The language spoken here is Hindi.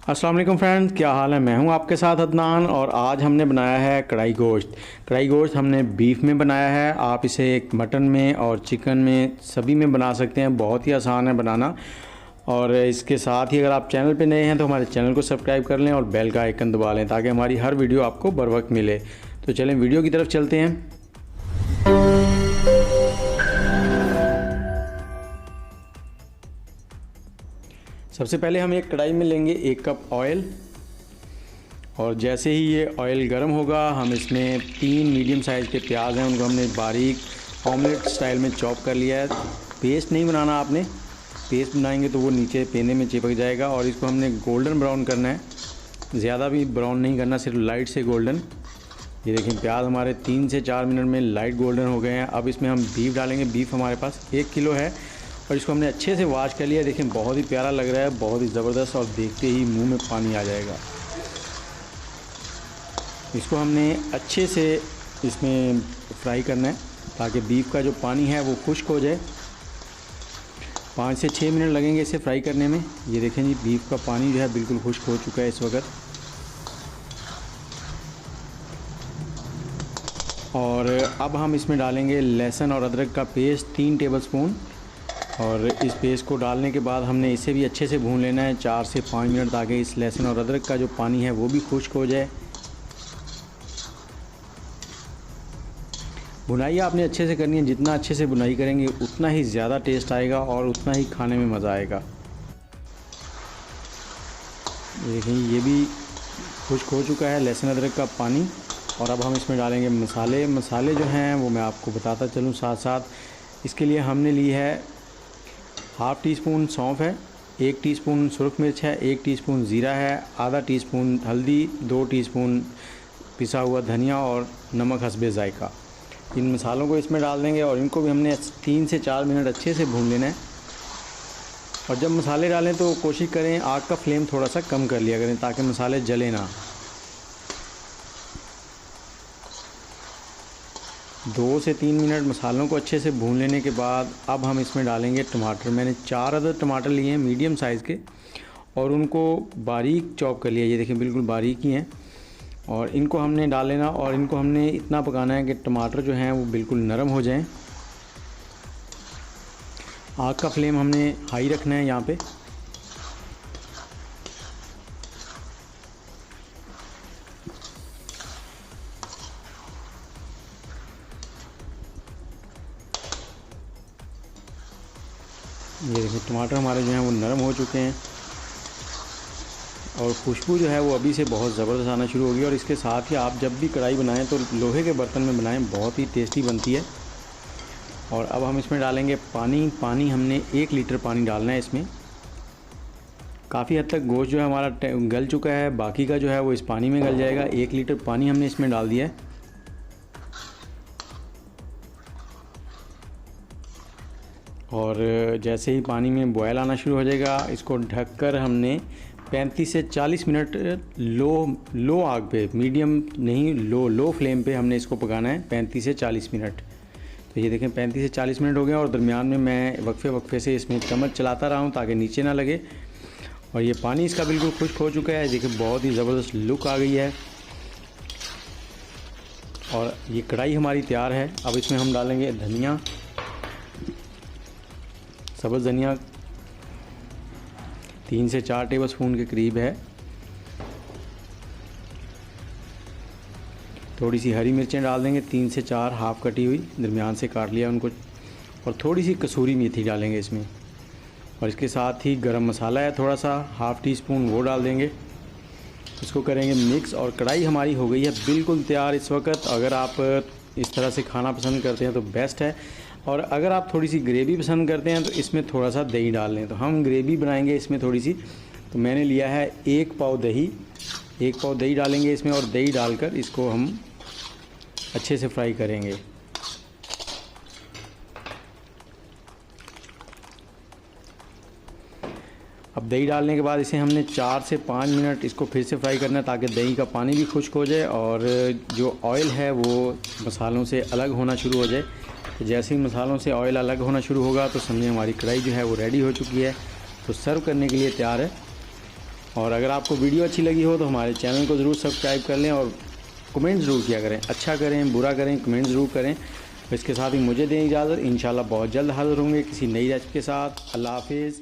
अस्सलाम वालेकुम फ्रेंड्स, क्या हाल है। मैं हूं आपके साथ अदनान और आज हमने बनाया है कढ़ाई गोश्त। कढ़ाई गोश्त हमने बीफ में बनाया है। आप इसे मटन में और चिकन में सभी में बना सकते हैं। बहुत ही आसान है बनाना। और इसके साथ ही अगर आप चैनल पे नए हैं तो हमारे चैनल को सब्सक्राइब कर लें और बेल का आइकन दबा लें ताकि हमारी हर वीडियो आपको बर वक्त मिले। तो चलें वीडियो की तरफ चलते हैं। सबसे पहले हम एक कढ़ाई में लेंगे 1 कप ऑयल और जैसे ही ये ऑयल गर्म होगा हम इसमें 3 मीडियम साइज़ के प्याज हैं, उनको हमने बारीक ऑमलेट स्टाइल में चॉप कर लिया है। पेस्ट नहीं बनाना आपने, पेस्ट बनाएंगे तो वो नीचे पेने में चिपक जाएगा। और इसको हमने गोल्डन ब्राउन करना है, ज़्यादा भी ब्राउन नहीं करना, सिर्फ लाइट से गोल्डन। ये देखिए प्याज हमारे 3 से 4 मिनट में लाइट गोल्डन हो गए हैं। अब इसमें हम बीफ डालेंगे। बीफ हमारे पास 1 किलो है और इसको हमने अच्छे से वॉश कर लिया। देखें बहुत ही प्यारा लग रहा है, बहुत ही ज़बरदस्त, और देखते ही मुंह में पानी आ जाएगा। इसको हमने अच्छे से इसमें फ्राई करना है ताकि बीफ का जो पानी है वो खुश्क हो जाए। 5 से 6 मिनट लगेंगे इसे फ्राई करने में। ये देखें जी बीफ का पानी जो है बिल्कुल खुश्क हो चुका है इस वक्त। और अब हम इसमें डालेंगे लहसुन और अदरक का पेस्ट 3 टेबलस्पून। और इस पेस्ट को डालने के बाद हमने इसे भी अच्छे से भून लेना है 4 से 5 मिनट ताकि इस लहसुन और अदरक का जो पानी है वो भी खुश्क हो जाए। भुनाई आपने अच्छे से करनी है, जितना अच्छे से भुनाई करेंगे उतना ही ज़्यादा टेस्ट आएगा और उतना ही खाने में मज़ा आएगा। देखिए ये भी खुश्क हो चुका है लहसुन अदरक का पानी। और अब हम इसमें डालेंगे मसाले जो हैं वो मैं आपको बताता चलूँ साथ साथ। इसके लिए हमने ली है ½ टीस्पून सौंफ है, 1 टीस्पून सुरख मिर्च है, 1 टीस्पून ज़ीरा है, आधा टीस्पून हल्दी, 2 टीस्पून पिसा हुआ धनिया और नमक हस्बे ज़ायका। इन मसालों को इसमें डाल देंगे और इनको भी हमने 3 से 4 मिनट अच्छे से भून लेना है। और जब मसाले डालें तो कोशिश करें आग का फ्लेम थोड़ा सा कम कर लिया करें ताकि मसाले जले ना। 2 से 3 मिनट मसालों को अच्छे से भून लेने के बाद अब हम इसमें डालेंगे टमाटर। मैंने 4 अदद टमाटर लिए हैं मीडियम साइज़ के और उनको बारीक चॉप कर लिया। ये देखिए बिल्कुल बारीक ही हैं और इनको हमने डाल लेना और इनको हमने इतना पकाना है कि टमाटर जो हैं वो बिल्कुल नरम हो जाएं। आग का फ्लेम हमने हाई रखना है यहाँ पे। ये देखिए टमाटर हमारे जो हैं वो नरम हो चुके हैं और खुशबू जो है वो अभी से बहुत ज़बरदस्त आना शुरू होगी। और इसके साथ ही आप जब भी कढ़ाई बनाएं तो लोहे के बर्तन में बनाएं, बहुत ही टेस्टी बनती है। और अब हम इसमें डालेंगे पानी हमने 1 लीटर पानी डालना है इसमें। काफ़ी हद तक गोश्त जो है हमारा गल चुका है, बाकी का जो है वो इस पानी में गल जाएगा। 1 लीटर पानी हमने इसमें डाल दिया है। और जैसे ही पानी में बॉयल आना शुरू हो जाएगा इसको ढककर हमने 35 से 40 मिनट लो आग पे, मीडियम नहीं लो फ्लेम पे हमने इसको पकाना है 35 से 40 मिनट। तो ये देखें 35 से 40 मिनट हो गए और दरमियान में मैं वक्फे से इसमें चम्मच चलाता रहा हूँ ताकि नीचे ना लगे। और ये पानी इसका बिल्कुल खुश्क हो चुका है। देखिए बहुत ही ज़बरदस्त लुक आ गई है और ये कढ़ाई हमारी तैयार है। अब इसमें हम डालेंगे धनिया, सब्ज़ धनिया 3 से 4 टेबलस्पून के करीब है। थोड़ी सी हरी मिर्चें डाल देंगे 3 से 4 हाफ़ कटी हुई, दरमियान से काट लिया उनको। और थोड़ी सी कसूरी मेथी डालेंगे इसमें। और इसके साथ ही गरम मसाला है थोड़ा सा ½ टीस्पून, वो डाल देंगे। इसको करेंगे मिक्स और कढ़ाई हमारी हो गई है बिल्कुल तैयार इस वक्त। अगर आप इस तरह से खाना पसंद करते हैं तो बेस्ट है। और अगर आप थोड़ी सी ग्रेवी पसंद करते हैं तो इसमें थोड़ा सा दही डाल लें। तो हम ग्रेवी बनाएंगे इसमें थोड़ी सी, तो मैंने लिया है 1 पाव दही। 1 पाव दही डालेंगे इसमें और दही डालकर इसको हम अच्छे से फ्राई करेंगे। अब दही डालने के बाद इसे हमने 4 से 5 मिनट इसको फिर से फ्राई करना है ताकि दही का पानी भी खुश्क हो जाए और जो ऑयल है वो मसालों से अलग होना शुरू हो जाए। तो जैसे ही मसालों से ऑयल अलग होना शुरू होगा तो समझे हमारी कढ़ाई जो है वो रेडी हो चुकी है। तो सर्व करने के लिए तैयार है। और अगर आपको वीडियो अच्छी लगी हो तो हमारे चैनल को ज़रूर सब्सक्राइब कर लें और कमेंट ज़रूर किया करें, अच्छा करें बुरा करें कमेंट ज़रूर करें। इसके साथ ही मुझे दें इजाज़त, इंशाल्लाह बहुत जल्द हाज़िर होंगे किसी नई रेसिपी के साथ। अल्लाह हाफिज़।